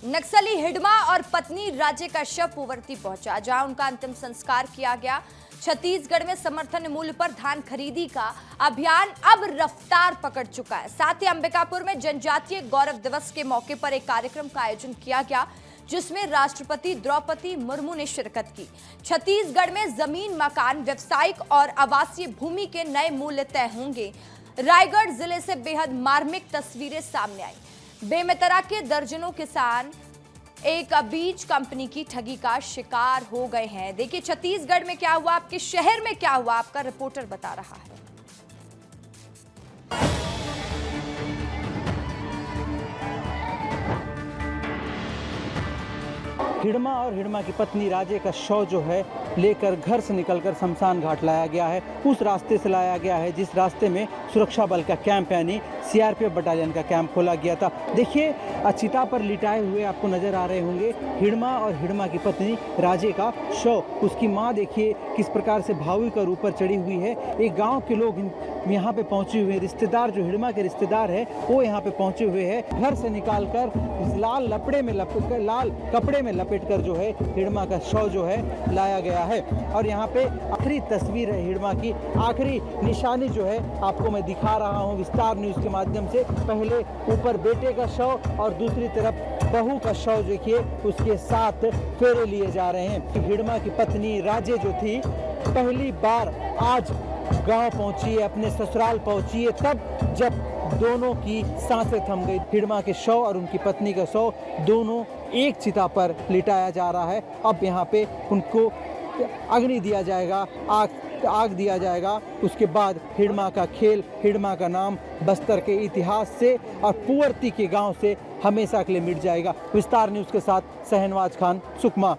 नक्सली हिडमा और पत्नी राजे का शव पुवर्ती पहुंचा, जहां उनका अंतिम संस्कार किया गया। छत्तीसगढ़ में समर्थन मूल्य पर धान खरीदी का अभियान अब रफ्तार पकड़ चुका है। साथ ही अंबिकापुर में जनजातीय गौरव दिवस के मौके पर एक कार्यक्रम का आयोजन किया गया, जिसमें राष्ट्रपति द्रौपदी मुर्मू ने शिरकत की। छत्तीसगढ़ में जमीन, मकान, व्यावसायिक और आवासीय भूमि के नए मूल्य तय होंगे। रायगढ़ जिले से बेहद मार्मिक तस्वीरें सामने आई। बेमेतरा के दर्जनों किसान एक बीज कंपनी की ठगी का शिकार हो गए हैं। देखिए छत्तीसगढ़ में क्या हुआ, आपके शहर में क्या हुआ, आपका रिपोर्टर बता रहा है। हिडमा और हिडमा की पत्नी राजे का शव जो है लेकर घर से निकलकर शमशान घाट लाया गया है। उस रास्ते से लाया गया है जिस रास्ते में सुरक्षा बल का कैंप यानी सीआरपीएफ बटालियन का कैंप खोला गया था। देखिए चिता पर लिटाए हुए आपको नजर आ रहे होंगे हिडमा और हिडमा की पत्नी राजे का शव। उसकी माँ देखिए किस प्रकार से भावुक और ऊपर चढ़ी हुई है। एक गाँव के लोग यहाँ पे पहुँचे हुए, रिश्तेदार जो हिडमा के रिश्तेदार है वो यहाँ पे पहुँचे हुए हैं। घर से निकाल कर लाल कपड़े में लपेट कर जो है हिडमा का शव जो है लाया गया है। और यहाँ पे आखिरी तस्वीर है हिडमा की, आखिरी निशानी जो है आपको मैं दिखा रहा हूँ विस्तार न्यूज के माध्यम से। पहले ऊपर बेटे का शव और दूसरी तरफ बहू का शव देखिए उसके साथ फेरे लिए जा रहे हैं। हिडमा की पत्नी राजे जो थी पहली बार आज गांव पहुंची है, अपने ससुराल पहुंची है, तब जब दोनों की सांसें थम गई। हिडमा के शव और उनकी पत्नी का शव दोनों एक चिता पर लिटाया जा रहा है। अब यहाँ पे उनको अग्नि दिया जाएगा, आग दिया जाएगा। उसके बाद हिडमा का खेल, हिडमा का नाम बस्तर के इतिहास से और पुवर्ती के गांव से हमेशा के लिए मिट जाएगा। विस्तार न्यूज के साथ शहनवाज खान, सुकमा।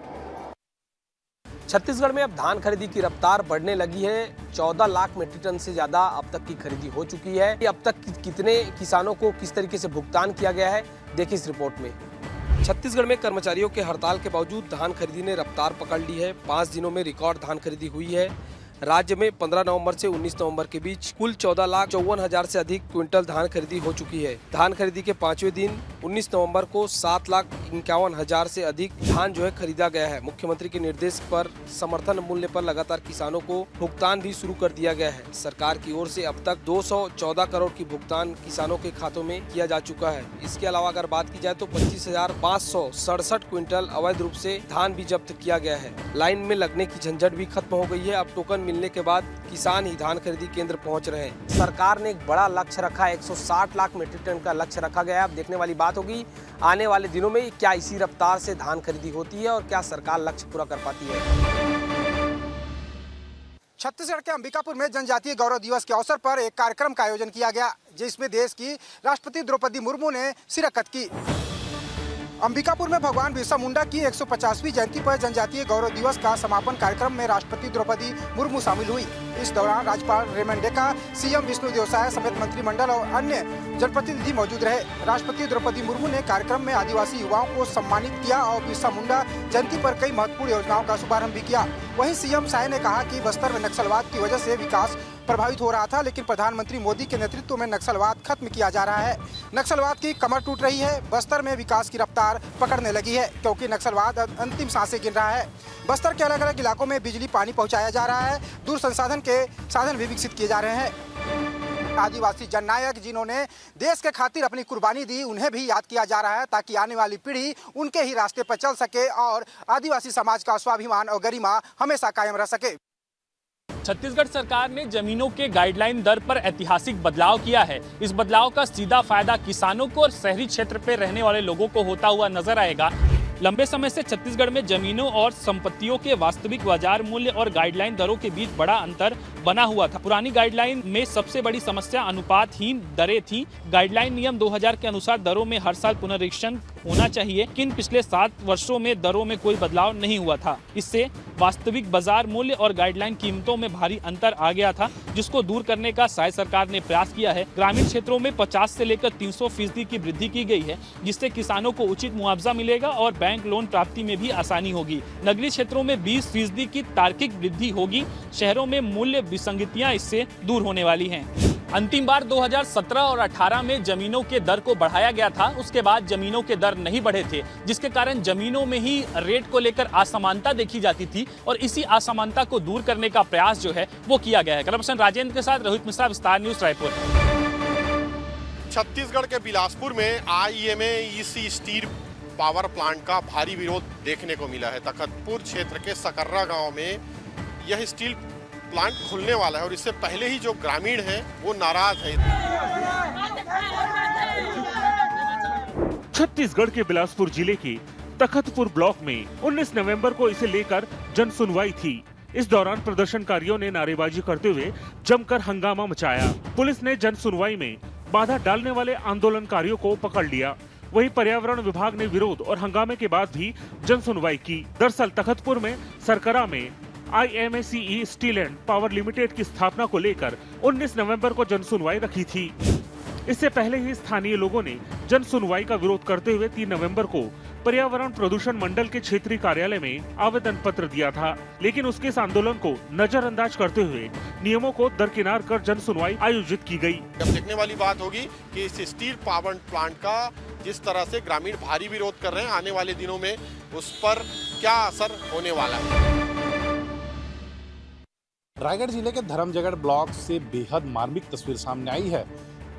छत्तीसगढ़ में अब धान खरीदी की रफ्तार बढ़ने लगी है। 14 लाख मीट्रिक टन से ज्यादा अब तक की खरीदी हो चुकी है। अब तक कितने किसानों को किस तरीके से भुगतान किया गया है, देखिए इस रिपोर्ट में। छत्तीसगढ़ में कर्मचारियों के हड़ताल के बावजूद धान खरीदी ने रफ्तार पकड़ ली है। 5 दिनों में रिकॉर्ड धान खरीदी हुई है। राज्य में 15 नवंबर से 19 नवंबर के बीच कुल 14,54,000 से अधिक क्विंटल धान खरीदी हो चुकी है। धान खरीदी के 5वें दिन 19 नवंबर को 7,51,000 से अधिक धान जो है खरीदा गया है। मुख्यमंत्री के निर्देश पर समर्थन मूल्य पर लगातार किसानों को भुगतान भी शुरू कर दिया गया है। सरकार की ओर से अब तक 214 करोड़ की भुगतान किसानों के खातों में किया जा चुका है। इसके अलावा अगर बात की जाए तो 25,567 क्विंटल अवैध रूप से धान भी जब्त किया गया है। लाइन में लगने की झंझट भी खत्म हो गई है। अब टोकन मिलने के बाद किसान ही धान खरीदी केंद्र पहुंच रहे हैं। सरकार ने एक बड़ा लक्ष्य रखा है, 160 लाख मीट्रिक टन का लक्ष्य रखा गया है। अब देखने वाली बात होगी आने वाले दिनों में क्या इसी रफ्तार से धान खरीदी होती है और क्या सरकार लक्ष्य पूरा कर पाती है। छत्तीसगढ़ के अंबिकापुर में जनजातीय गौरव दिवस के अवसर पर एक कार्यक्रम का आयोजन किया गया, जिसमें देश की राष्ट्रपति द्रौपदी मुर्मू ने शिरकत की। अंबिकापुर में भगवान बिरसा मुंडा की 150वीं जयंती पर जनजातीय गौरव दिवस का समापन कार्यक्रम में राष्ट्रपति द्रौपदी मुर्मू शामिल हुई। इस दौरान राज्यपाल रेमंड डेका, सीएम विष्णुदेव साय समेत मंत्रिमंडल और अन्य जनप्रतिनिधि मौजूद रहे। राष्ट्रपति द्रौपदी मुर्मू ने कार्यक्रम में आदिवासी युवाओं को सम्मानित किया और बिरसा मुंडा जयंती पर कई महत्वपूर्ण योजनाओं का शुभारंभ भी किया। वहीं सीएम साय ने कहा कि बस्तर में नक्सलवाद की वजह से विकास प्रभावित हो रहा था, लेकिन प्रधानमंत्री मोदी के नेतृत्व में नक्सलवाद खत्म किया जा रहा है। नक्सलवाद की कमर टूट रही है। बस्तर में विकास की रफ्तार पकड़ने लगी है, क्योंकि नक्सलवाद अंतिम सांसें गिन रहा है। बस्तर के अलग अलग इलाकों में बिजली, पानी पहुंचाया जा रहा है। दूर संसाधन के साधन भी विकसित किए जा रहे हैं। आदिवासी जननायक जिन्होंने देश के खातिर अपनी कुर्बानी दी, उन्हें भी याद किया जा रहा है, ताकि आने वाली पीढ़ी उनके ही रास्ते पर चल सके और आदिवासी समाज का स्वाभिमान और गरिमा हमेशा कायम रह सके। छत्तीसगढ़ सरकार ने जमीनों के गाइडलाइन दर पर ऐतिहासिक बदलाव किया है। इस बदलाव का सीधा फायदा किसानों को और शहरी क्षेत्र पे रहने वाले लोगों को होता हुआ नजर आएगा। लंबे समय से छत्तीसगढ़ में जमीनों और संपत्तियों के वास्तविक बाजार मूल्य और गाइडलाइन दरों के बीच बड़ा अंतर बना हुआ था। पुरानी गाइडलाइन में सबसे बड़ी समस्या अनुपातहीन दरें थी। गाइडलाइन नियम 2000 के अनुसार दरों में हर साल पुनरीक्षण होना चाहिए, लेकिन पिछले 7 वर्षों में दरों में कोई बदलाव नहीं हुआ था। इससे वास्तविक बाजार मूल्य और गाइडलाइन कीमतों में भारी अंतर आ गया था, जिसको दूर करने का साय सरकार ने प्रयास किया है। ग्रामीण क्षेत्रों में 50 से लेकर 300% की वृद्धि की गई है, जिससे किसानों को उचित मुआवजा मिलेगा और बैंक लोन प्राप्ति में भी आसानी होगी। नगरीय क्षेत्रों में 20% की तार्किक वृद्धि होगी। शहरों में मूल्य विसंगतियां इससे दूर होने वाली हैं। अंतिम बार 2017 और 18 में जमीनों के दर को बढ़ाया गया था। उसके बाद जमीनों के दर नहीं बढ़े थे, जिसके कारण जमीनों में ही रेट को लेकर असमानता देखी जाती थी और इसी असमानता को दूर करने का प्रयास जो है वो किया गया है। कैमरापर्सन राजेंद्र के साथ रोहित मिश्रा, विस्तार न्यूज, रायपुर। छत्तीसगढ़ के बिलासपुर में IMAEC स्टील पावर प्लांट का भारी विरोध देखने को मिला है। तखतपुर क्षेत्र के सकर्रा गांव में यह स्टील प्लांट खुलने वाला है और इससे पहले ही जो ग्रामीण हैं वो नाराज हैं। छत्तीसगढ़ के बिलासपुर जिले के तखतपुर ब्लॉक में 19 नवंबर को इसे लेकर जन सुनवाई थी। इस दौरान प्रदर्शनकारियों ने नारेबाजी करते हुए जमकर हंगामा मचाया। पुलिस ने जन सुनवाई में बाधा डालने वाले आंदोलनकारियों को पकड़ लिया। वहीं पर्यावरण विभाग ने विरोध और हंगामे के बाद भी जन सुनवाई की। दरअसल तखतपुर में सरकरा में IMACE steel and power limited की स्थापना को लेकर 19 नवंबर को जन सुनवाई रखी थी। इससे पहले ही स्थानीय लोगों ने जन सुनवाई का विरोध करते हुए 3 नवंबर को पर्यावरण प्रदूषण मंडल के क्षेत्रीय कार्यालय में आवेदन पत्र दिया था, लेकिन उसके इस आंदोलन को नजरअंदाज करते हुए नियमों को दरकिनार कर जन सुनवाई आयोजित की गई। अब देखने वाली बात होगी कि इस स्टील पावर प्लांट का जिस तरह से ग्रामीण भारी विरोध कर रहे हैं, आने वाले दिनों में उस पर क्या असर होने वाला है। रायगढ़ जिले के धर्मजगढ़ ब्लॉक से बेहद मार्मिक तस्वीर सामने आई है।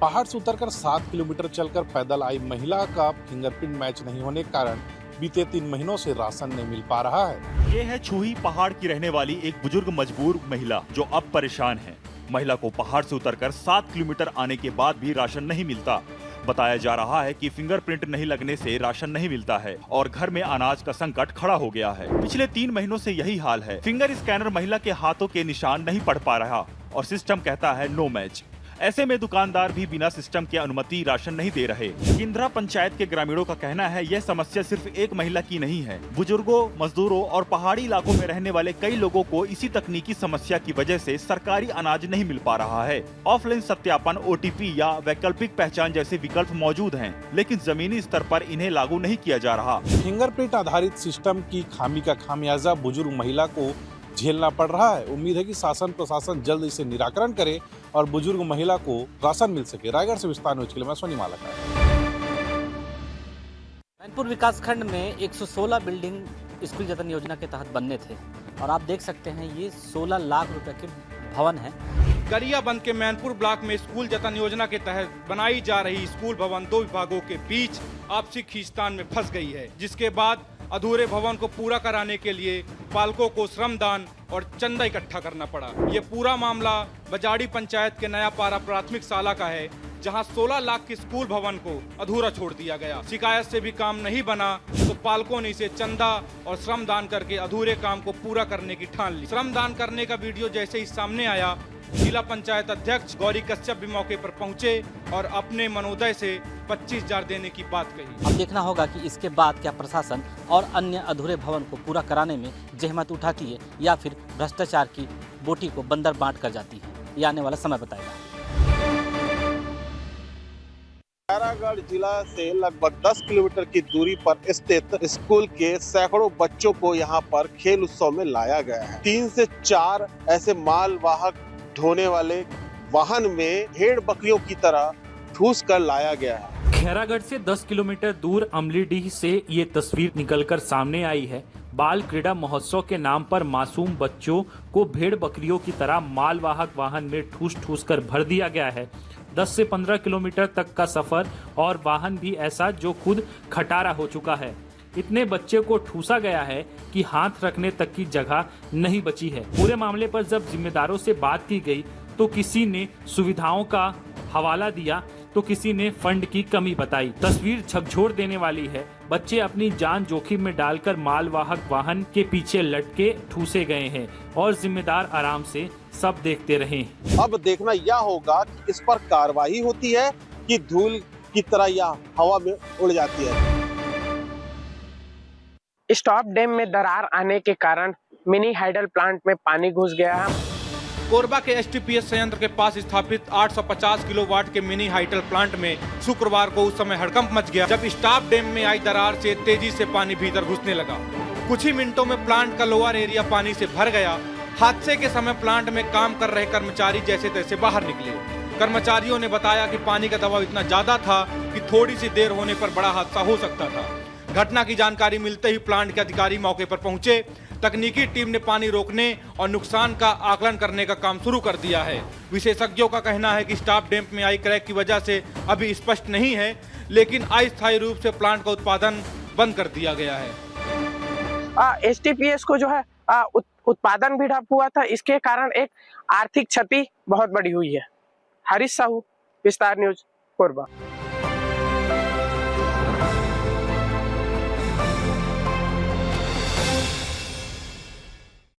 पहाड़ से उतरकर 7 किलोमीटर चलकर पैदल आई महिला का फिंगरप्रिंट मैच नहीं होने के कारण बीते 3 महीनों से राशन नहीं मिल पा रहा है। ये है छुही पहाड़ की रहने वाली एक बुजुर्ग मजबूर महिला जो अब परेशान है। महिला को पहाड़ से उतरकर 7 किलोमीटर आने के बाद भी राशन नहीं मिलता। बताया जा रहा है कि फिंगरप्रिंट नहीं लगने से राशन नहीं मिलता है और घर में अनाज का संकट खड़ा हो गया है। पिछले 3 महीनों से यही हाल है। फिंगर स्कैनर महिला के हाथों के निशान नहीं पढ़ पा रहा और सिस्टम कहता है नो मैच। ऐसे में दुकानदार भी बिना सिस्टम के अनुमति राशन नहीं दे रहे। किंद्रा पंचायत के ग्रामीणों का कहना है यह समस्या सिर्फ एक महिला की नहीं है। बुजुर्गों, मजदूरों और पहाड़ी इलाकों में रहने वाले कई लोगों को इसी तकनीकी समस्या की वजह से सरकारी अनाज नहीं मिल पा रहा है। ऑफलाइन सत्यापन, OTP या वैकल्पिक पहचान जैसे विकल्प मौजूद हैं, लेकिन जमीनी स्तर पर इन्हें लागू नहीं किया जा रहा। फिंगरप्रिंट आधारित सिस्टम की खामी का खामियाजा बुजुर्ग महिला को झेलना पड़ रहा है। उम्मीद है कि शासन प्रशासन जल्द इसे निराकरण करे और बुजुर्ग महिला को राशन मिल सके। रायगढ़ से विस्तार न्यूज के लिए मैं सोनी मालका। मैनपुर विकासखंड में 116 बिल्डिंग स्कूल जतन योजना के तहत बनने थे और आप देख सकते हैं ये 16 लाख रुपए के भवन है। गरियाबंद के मैनपुर ब्लॉक में स्कूल जतन योजना के तहत बनाई जा रही स्कूल भवन 2 विभागों के बीच आपसी खींचतान में फंस गई है, जिसके बाद अधूरे भवन को पूरा कराने के लिए पालकों को श्रमदान और चंदा इकट्ठा करना पड़ा। ये पूरा मामला बजाड़ी पंचायत के नया पारा प्राथमिक शाला का है, जहां 16 लाख के स्कूल भवन को अधूरा छोड़ दिया गया। शिकायत से भी काम नहीं बना तो पालकों ने इसे चंदा और श्रमदान करके अधूरे काम को पूरा करने की ठान ली। श्रमदान करने का वीडियो जैसे ही सामने आया, जिला पंचायत अध्यक्ष गौरी कश्यप भी मौके पर पहुंचे और अपने मनोदय से 25,000 देने की बात कही। अब देखना होगा कि इसके बाद क्या प्रशासन और अन्य अधूरे भवन को पूरा कराने में जहमत उठाती है या फिर भ्रष्टाचार की बोटी को बंदर बांट कर जाती है। ये आने वाला समय बताएगा। खैरागढ़ जिला से लगभग 10 किलोमीटर की दूरी पर स्थित स्कूल के सैकड़ों बच्चों को यहाँ पर खेल उत्सव में लाया गया है। 3 से 4 ऐसे माल वाहक ढोने वाले वाहन में भेड़ बकरियों की तरह ठूस कर लाया गया है। खैरागढ़ से 10 किलोमीटर दूर अमलीडीह से ये तस्वीर निकलकर सामने आई है। बाल क्रीड़ा महोत्सव के नाम पर मासूम बच्चों को भेड़ बकरियों की तरह मालवाहक वाहन में ठूस ठूस कर भर दिया गया है। 10 से 15 किलोमीटर तक का सफर और वाहन भी ऐसा जो खुद खटारा हो चुका है। इतने बच्चे को ठूसा गया है कि हाथ रखने तक की जगह नहीं बची है। पूरे मामले पर जब जिम्मेदारों से बात की गई तो किसी ने सुविधाओं का हवाला दिया तो किसी ने फंड की कमी बताई। तस्वीर झकझोर देने वाली है। बच्चे अपनी जान जोखिम में डालकर मालवाहक वाहन के पीछे लटके ठूसे गए हैं और जिम्मेदार आराम से सब देखते रहे। अब देखना यह होगा कि इस पर कार्रवाई होती है कि धूल की तरह यह हवा में उड़ जाती है। स्टॉप डैम में दरार आने के कारण मिनी हाइडल प्लांट में पानी घुस गया है। कोरबा के STPS संयंत्र के पास स्थापित 850 किलोवाट के मिनी हाइडल प्लांट में शुक्रवार को उस समय हड़कंप मच गया जब स्टॉप डैम में आई दरार से तेजी से पानी भीतर घुसने लगा। कुछ ही मिनटों में प्लांट का लोअर एरिया पानी से भर गया। हादसे के समय प्लांट में काम कर रहे कर्मचारी जैसे तैसे बाहर निकले। कर्मचारियों ने बताया कि पानी का दबाव इतना ज्यादा था कि थोड़ी सी देर होने पर बड़ा हादसा हो सकता था। घटना की जानकारी मिलते ही प्लांट के अधिकारी मौके पर पहुंचे। तकनीकी टीम ने पानी रोकने और नुकसान का आकलन करने का काम शुरू कर दिया है। विशेषज्ञों का कहना है कि स्टाफ डैम्प में आई क्रैक की वजह से अभी स्पष्ट नहीं है, लेकिन अस्थायी रूप से प्लांट का उत्पादन बंद कर दिया गया है। एसटीपीएस को जो है उत्पादन भी ठप हुआ था। इसके कारण एक आर्थिक क्षति बहुत बड़ी हुई है। हरीश साहू, विस्तार न्यूज, कोरबा।